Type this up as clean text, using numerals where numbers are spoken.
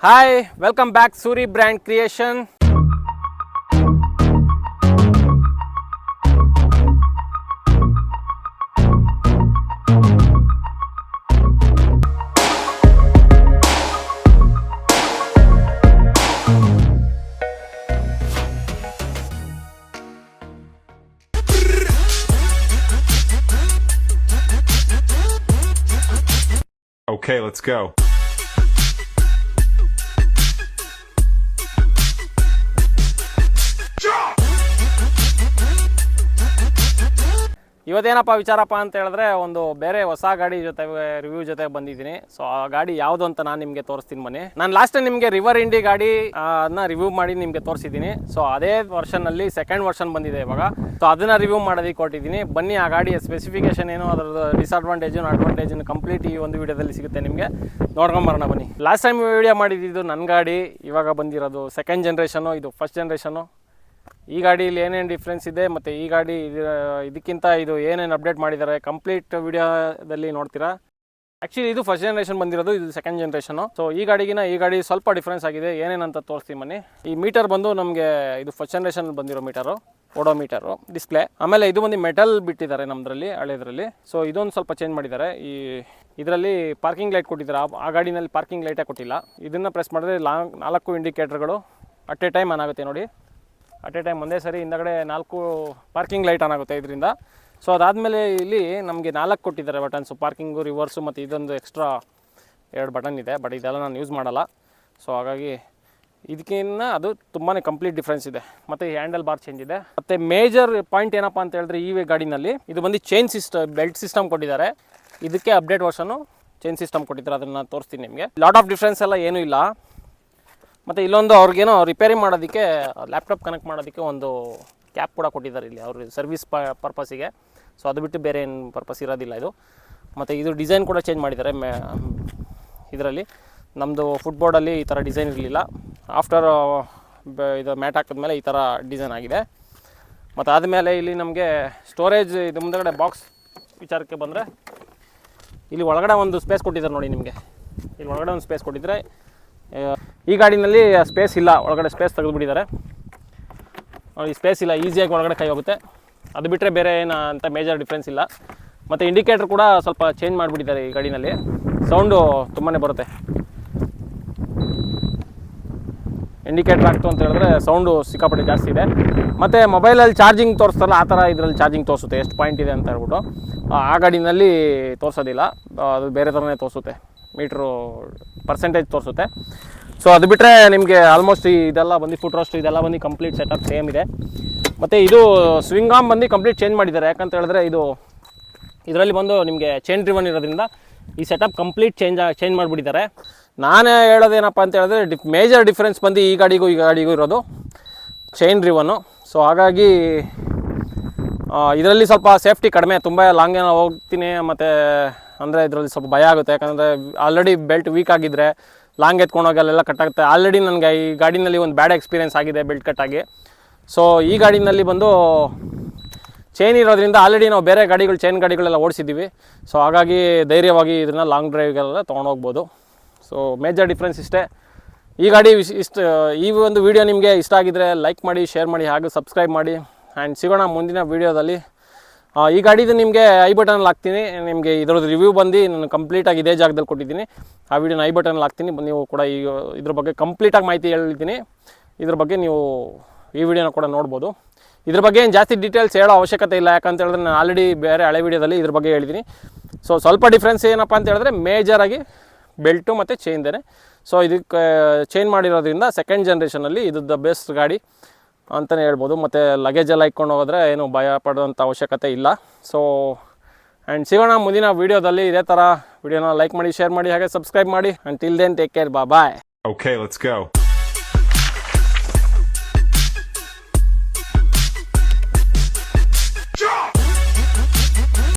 Hi, welcome back Suri Brand Creation. Okay, let's go. ಇವತ್ತೇನಪ್ಪ ವಿಚಾರಪ್ಪ ಅಂತ ಹೇಳಿದ್ರೆ ಒಂದು ಬೇರೆ ಹೊಸ ಗಾಡಿ ಜೊತೆ ರಿವ್ಯೂ ಜೊತೆ ಬಂದಿದ್ದೀನಿ. ಸೊ ಆ ಗಾಡಿ ಯಾವುದು ಅಂತ ನಾನು ನಿಮಗೆ ತೋರಿಸ್ತೀನಿ ಬನ್ನಿ. ನಾನು ಲಾಸ್ಟ್ ಟೈಮ್ ನಿಮಗೆ ರಿವರ್ ಇಂಡಿ ಗಾಡಿ ಅದನ್ನ ರಿವ್ಯೂ ಮಾಡಿ ನಿಮಗೆ ತೋರಿಸಿದ್ದೀನಿ. ಸೊ ಅದೇ ವರ್ಷನಲ್ಲಿ ಸೆಕೆಂಡ್ ವರ್ಷನ್ ಬಂದಿದೆ ಇವಾಗ. ಸೊ ಅದನ್ನ ರಿವ್ಯೂ ಮಾಡೋದಕ್ಕೆ ಕೊಟ್ಟಿದ್ದೀನಿ. ಬನ್ನಿ ಆ ಗಾಡಿಯ ಸ್ಪೆಸಿಫಿಕೇಶನ್ ಏನು, ಅದರ ಡಿಸ್ಅಡ್ವಾಂಟೇಜು ಅಡ್ವಾಂಟೇಜನ್ನು ಕಂಪ್ಲೀಟ್ ಈ ಒಂದು ವಿಡಿಯೋದಲ್ಲಿ ಸಿಗುತ್ತೆ ನಿಮಗೆ. ನೋಡ್ಕೊಂಬರೋಣ ಬನ್ನಿ. ಲಾಸ್ಟ್ ಟೈಮ್ ವಿಡಿಯೋ ಮಾಡಿದ್ದು ನನ್ನ ಗಾಡಿ, ಇವಾಗ ಬಂದಿರೋದು ಸೆಕೆಂಡ್ ಜನ್ರೇಷನು, ಇದು ಫಸ್ಟ್ ಜನ್ರೇಷನು. ಈ ಗಾಡಿಯಲ್ಲಿ ಏನೇನು ಡಿಫ್ರೆನ್ಸ್ ಇದೆ ಮತ್ತು ಈ ಗಾಡಿ ಇದಕ್ಕಿಂತ ಇದು ಏನೇನು ಅಪ್ಡೇಟ್ ಮಾಡಿದ್ದಾರೆ ಕಂಪ್ಲೀಟ್ ವಿಡಿಯೋದಲ್ಲಿ ನೋಡ್ತೀರಾ. ಆ್ಯಕ್ಚುಲಿ ಇದು ಫಸ್ಟ್ ಜನ್ರೇಷನ್ ಬಂದಿರೋದು, ಇದು ಸೆಕೆಂಡ್ ಜನ್ರೇಷನು. ಸೊ ಈ ಗಾಡಿ ಸ್ವಲ್ಪ ಡಿಫ್ರೆನ್ಸ್ ಆಗಿದೆ. ಏನೇನಂತ ತೋರಿಸ್ತೀನಿ ಬನ್ನಿ. ಈ ಮೀಟರ್ ಬಂದು ನಮಗೆ ಇದು ಫಸ್ಟ್ ಜನ್ರೇಷನ್ ಬಂದಿರೋ ಮೀಟರು, ಓಡೋ ಮೀಟರು, ಡಿಸ್ಪ್ಲೇ. ಆಮೇಲೆ ಇದು ಬಂದು ಮೆಟಲ್ ಬಿಟ್ಟಿದ್ದಾರೆ ನಮ್ಮದ್ರಲ್ಲಿ, ಹಳೆದ್ರಲ್ಲಿ. ಸೊ ಇದೊಂದು ಸ್ವಲ್ಪ ಚೇಂಜ್ ಮಾಡಿದ್ದಾರೆ. ಇದರಲ್ಲಿ ಪಾರ್ಕಿಂಗ್ ಲೈಟ್ ಕೊಟ್ಟಿದ್ದಾರೆ. ಆ ಗಾಡಿನಲ್ಲಿ ಪಾರ್ಕಿಂಗ್ ಲೈಟೇ ಕೊಟ್ಟಿಲ್ಲ. ಇದನ್ನು ಪ್ರೆಸ್ ಮಾಡಿದ್ರೆ 4 ಇಂಡಿಕೇಟರ್ಗಳು ಅಟ್ ಎ ಟೈಮ್ ಆನ್ ಆಗುತ್ತೆ ನೋಡಿ. ಅಟ್ ಎ ಟೈಮ್ ಒಂದೇ ಸರಿ ಹಿಂದಗಡೆ 4 ಪಾರ್ಕಿಂಗ್ ಲೈಟ್ ಆನ್ ಆಗುತ್ತೆ ಇದರಿಂದ. ಸೊ ಅದಾದಮೇಲೆ ಇಲ್ಲಿ ನಮಗೆ 4 ಕೊಟ್ಟಿದ್ದಾರೆ ಬಟನ್ಸು, ಪಾರ್ಕಿಂಗು, ರಿವರ್ಸು ಮತ್ತು ಇದೊಂದು ಎಕ್ಸ್ಟ್ರಾ 2 ಬಟನ್ ಇದೆ. ಬಟ್ ಇದೆಲ್ಲ ನಾನು ಯೂಸ್ ಮಾಡಲ್ಲ. ಸೊ ಹಾಗಾಗಿ ಇದಕ್ಕಿಂತ ಅದು ತುಂಬಾ ಕಂಪ್ಲೀಟ್ ಡಿಫ್ರೆನ್ಸ್ ಇದೆ. ಮತ್ತು ಈ ಹ್ಯಾಂಡಲ್ ಬಾರ್ ಚೇಂಜ್ ಇದೆ. ಮತ್ತು ಮೇಜರ್ ಪಾಯಿಂಟ್ ಏನಪ್ಪ ಅಂತ ಹೇಳಿದ್ರೆ ಈ ಗಾಡಿನಲ್ಲಿ ಇದು ಬಂದು ಚೈನ್ ಸಿಸ್ಟಮ್, ಬೆಲ್ಟ್ ಸಿಸ್ಟಮ್ ಕೊಟ್ಟಿದ್ದಾರೆ. ಇದಕ್ಕೆ ಅಪ್ಡೇಟ್ ವರ್ಷನು ಚೈನ್ ಸಿಸ್ಟಮ್ ಕೊಟ್ಟಿದ್ದಾರೆ. ಅದನ್ನು ತೋರಿಸ್ತೀನಿ ನಿಮಗೆ. ಲಾಟ್ ಆಫ್ ಡಿಫ್ರೆನ್ಸ್ ಎಲ್ಲ ಏನೂ ಇಲ್ಲ. ಮತ್ತು ಇಲ್ಲೊಂದು ಅವ್ರಿಗೇನೋ ರಿಪೇರಿ ಮಾಡೋದಕ್ಕೆ, ಲ್ಯಾಪ್ಟಾಪ್ ಕನೆಕ್ಟ್ ಮಾಡೋದಕ್ಕೆ ಒಂದು ಕ್ಯಾಪ್ ಕೂಡ ಕೊಟ್ಟಿದ್ದಾರೆ ಇಲ್ಲಿ ಅವ್ರ ಸರ್ವಿಸ್ ಪರ್ಪಸ್ಸಿಗೆ. ಸೊ ಅದು ಬಿಟ್ಟು ಬೇರೆ ಏನು ಪರ್ಪಸ್ ಇರೋದಿಲ್ಲ ಇದು. ಮತ್ತು ಇದು ಡಿಸೈನ್ ಕೂಡ ಚೇಂಜ್ ಮಾಡಿದ್ದಾರೆ. ಇದರಲ್ಲಿ ನಮ್ಮದು ಫುಟ್ಬೋರ್ಡಲ್ಲಿ ಈ ಥರ ಡಿಸೈನ್ ಇರಲಿಲ್ಲ. ಆಫ್ಟರ್ ಇದು ಮ್ಯಾಟ್ ಹಾಕಿದ್ಮೇಲೆ ಈ ಥರ ಡಿಸೈನ್ ಆಗಿದೆ. ಮತ್ತು ಆದಮೇಲೆ ಇಲ್ಲಿ ನಮಗೆ ಸ್ಟೋರೇಜ್, ಇದು ಮುಂದಗಡೆ ಬಾಕ್ಸ್ ವಿಚಾರಕ್ಕೆ ಬಂದರೆ ಇಲ್ಲಿ ಒಳಗಡೆ ಒಂದು ಸ್ಪೇಸ್ ಕೊಟ್ಟಿದ್ದಾರೆ ನೋಡಿ ನಿಮಗೆ. ಇಲ್ಲಿ ಒಳಗಡೆ ಒಂದು ಸ್ಪೇಸ್ ಕೊಟ್ಟಿದ್ದಾರೆ. ಈ ಗಾಡಿನಲ್ಲಿ ಸ್ಪೇಸ್ ಇಲ್ಲ, ಒಳಗಡೆ ಸ್ಪೇಸ್ ತೆಗೆದುಬಿಟ್ಟಿದ್ದಾರೆ. ಈ ಸ್ಪೇಸ್ ಇಲ್ಲ, ಈಸಿಯಾಗಿ ಒಳಗಡೆ ಕೈ ಹೋಗುತ್ತೆ. ಅದು ಬಿಟ್ಟರೆ ಬೇರೆ ಏನು ಅಂತ ಮೇಜರ್ ಡಿಫ್ರೆನ್ಸ್ ಇಲ್ಲ. ಮತ್ತು ಇಂಡಿಕೇಟ್ರ್ ಕೂಡ ಸ್ವಲ್ಪ ಚೇಂಜ್ ಮಾಡಿಬಿಟ್ಟಿದ್ದಾರೆ ಈ ಗಾಡಿನಲ್ಲಿ. ಸೌಂಡು ತುಂಬಾ ಬರುತ್ತೆ. ಇಂಡಿಕೇಟ್ರ್ ಆಗ್ತು ಅಂತ ಹೇಳಿದ್ರೆ ಸೌಂಡು ಸಿಕ್ಕಾಪಟ್ಟೆ ಜಾಸ್ತಿ ಇದೆ. ಮತ್ತು ಮೊಬೈಲಲ್ಲಿ ಚಾರ್ಜಿಂಗ್ ತೋರಿಸ್ತಾರಲ್ಲ ಆ ಥರ ಇದರಲ್ಲಿ ಚಾರ್ಜಿಂಗ್ ತೋರಿಸುತ್ತೆ, ಎಷ್ಟು ಪಾಯಿಂಟ್ ಇದೆ ಅಂತ ಹೇಳ್ಬಿಟ್ಟು. ಆ ಗಾಡಿನಲ್ಲಿ ತೋರಿಸೋದಿಲ್ಲ, ಅದು ಬೇರೆ ಥರನೇ ತೋರಿಸುತ್ತೆ. ಮೀಟ್ರು ಪರ್ಸೆಂಟೇಜ್ ತೋರಿಸುತ್ತೆ. ಸೊ ಅದು ಬಿಟ್ಟರೆ ನಿಮಗೆ ಆಲ್ಮೋಸ್ಟ್ ಇದೆಲ್ಲ ಬಂದು ಫುಟ್ ರೋಸ್ಟ್ ಇದೆಲ್ಲ ಬಂದು ಕಂಪ್ಲೀಟ್ ಸೆಟಪ್ ಸೇಮ್ ಇದೆ. ಮತ್ತು ಇದು ಸ್ವಿಂಗ್ ಆರ್ಮ್ ಬಂದು ಕಂಪ್ಲೀಟ್ ಚೇಂಜ್ ಮಾಡಿದ್ದಾರೆ. ಯಾಕಂತ ಹೇಳಿದ್ರೆ ಇದರಲ್ಲಿ ಬಂದು ನಿಮಗೆ ಚೈನ್ ಡ್ರಿವನ್ ಇರೋದ್ರಿಂದ ಈ ಸೆಟಪ್ ಕಂಪ್ಲೀಟ್ ಚೇಂಜ್ ಮಾಡಿಬಿಟ್ಟಿದ್ದಾರೆ. ನಾನೇ ಹೇಳೋದೇನಪ್ಪ ಅಂತ ಹೇಳಿದ್ರೆ ಮೇಜರ್ ಡಿಫ್ರೆನ್ಸ್ ಬಂದು ಈ ಗಾಡಿಗೂ ಇರೋದು ಚೈನ್ ಡ್ರಿವನು. ಸೊ ಹಾಗಾಗಿ ಇದರಲ್ಲಿ ಸ್ವಲ್ಪ ಸೇಫ್ಟಿ ಕಡಿಮೆ. ತುಂಬ ಲಾಂಗ್ ಏನೋ ಹೋಗ್ತೀನಿ ಮತ್ತು ಅಂದರೆ ಇದರಲ್ಲಿ ಸ್ವಲ್ಪ ಭಯ ಆಗುತ್ತೆ. ಯಾಕಂದರೆ ಆಲ್ರೆಡಿ ಬೆಲ್ಟ್ ವೀಕ್ ಆಗಿದ್ದರೆ ಲಾಂಗ್ ಎತ್ಕೊಂಡೋಗಲ್ಲೆಲ್ಲ ಕಟ್ಟಾಗುತ್ತೆ. ಆಲ್ರೆಡಿ ನನಗೆ ಈ ಗಾಡಿನಲ್ಲಿ ಒಂದು ಬ್ಯಾಡ್ ಎಕ್ಸ್ಪೀರಿಯೆನ್ಸ್ ಆಗಿದೆ ಬೆಲ್ಟ್ ಕಟ್ಟಾಗಿ. ಸೊ ಈ ಗಾಡಿನಲ್ಲಿ ಬಂದು ಚೈನ್ ಇರೋದ್ರಿಂದ ಆಲ್ರೆಡಿ ನಾವು ಬೇರೆ ಚೈನ್ ಗಾಡಿಗಳೆಲ್ಲ ಓಡಿಸಿದ್ದೀವಿ. ಸೊ ಹಾಗಾಗಿ ಧೈರ್ಯವಾಗಿ ಇದನ್ನು ಲಾಂಗ್ ಡ್ರೈವ್ಗೆಲ್ಲ ತೊಗೊಂಡೋಗ್ಬೋದು. ಸೊ ಮೇಜರ್ ಡಿಫ್ರೆನ್ಸ್ ಇಷ್ಟೇ. ಈ ಗಾಡಿ ಈ ಒಂದು ವಿಡಿಯೋ ನಿಮಗೆ ಇಷ್ಟ ಆಗಿದ್ದರೆ ಲೈಕ್ ಮಾಡಿ, ಶೇರ್ ಮಾಡಿ, ಹಾಗೂ ಸಬ್ಸ್ಕ್ರೈಬ್ ಮಾಡಿ. ಆ್ಯಂಡ್ ಸಿಗೋಣ ಮುಂದಿನ ವೀಡಿಯೋದಲ್ಲಿ. ಈ ಗಾಡಿದು ನಿಮಗೆ ಐ ಬಟನಲ್ಲಿ ಹಾಕ್ತೀನಿ. ನಿಮಗೆ ಇದರದ್ದು ರಿವ್ಯೂ ಬಂದು ನಾನು ಕಂಪ್ಲೀಟಾಗಿ ಇದೇ ಜಾಗದಲ್ಲಿ ಕೊಟ್ಟಿದ್ದೀನಿ. ಆ ವಿಡಿಯೋನ ಐ ಬಟನಲ್ಲಿ ಹಾಕ್ತೀನಿ. ನೀವು ಕೂಡ ಇದ್ರ ಬಗ್ಗೆ ಕಂಪ್ಲೀಟಾಗಿ ಮಾಹಿತಿ ಹೇಳ್ತೀನಿ. ಇದ್ರ ಬಗ್ಗೆ ನೀವು ಈ ವಿಡಿಯೋನ ಕೂಡ ನೋಡ್ಬೋದು. ಇದ್ರ ಬಗ್ಗೆ ಏನು ಜಾಸ್ತಿ ಡೀಟೇಲ್ಸ್ ಹೇಳೋ ಅವಶ್ಯಕತೆ ಇಲ್ಲ. ಯಾಕಂತ ಹೇಳಿದ್ರೆ ನಾನು ಆಲ್ರೆಡಿ ಬೇರೆ ಹಳೆ ವಿಡಿಯೋದಲ್ಲಿ ಇದ್ರ ಬಗ್ಗೆ ಹೇಳಿದ್ದೀನಿ. ಸೊ ಸ್ವಲ್ಪ ಡಿಫ್ರೆನ್ಸ್ ಏನಪ್ಪ ಅಂತ ಹೇಳಿದ್ರೆ ಮೇಜರಾಗಿ ಬೆಲ್ಟು ಮತ್ತು ಚೈನ್ದೇ. ಸೊ ಇದಕ್ಕೆ ಚೇಂಜ್ ಮಾಡಿರೋದ್ರಿಂದ ಸೆಕೆಂಡ್ ಜನ್ರೇಷನಲ್ಲಿ ಇದು ದ ಬೆಸ್ಟ್ ಗಾಡಿ ಅಂತಲೇ ಹೇಳ್ಬೋದು. ಮತ್ತು ಲಗೇಜೆಲ್ಲ ಇಟ್ಕೊಂಡು ಹೋದರೆ ಏನು ಭಯ ಪಡೋಂಥ ಅವಶ್ಯಕತೆ ಇಲ್ಲ. ಸೊ ಆ್ಯಂಡ್ ಸಿಗೋಣ ಮುಂದಿನ ವೀಡಿಯೋದಲ್ಲಿ. ಇದೇ ಥರ ವಿಡಿಯೋನ ಲೈಕ್ ಮಾಡಿ, ಶೇರ್ ಮಾಡಿ, ಹಾಗೆ ಸಬ್ಸ್ಕ್ರೈಬ್ ಮಾಡಿ. And till then take care, bye. Okay, let's go.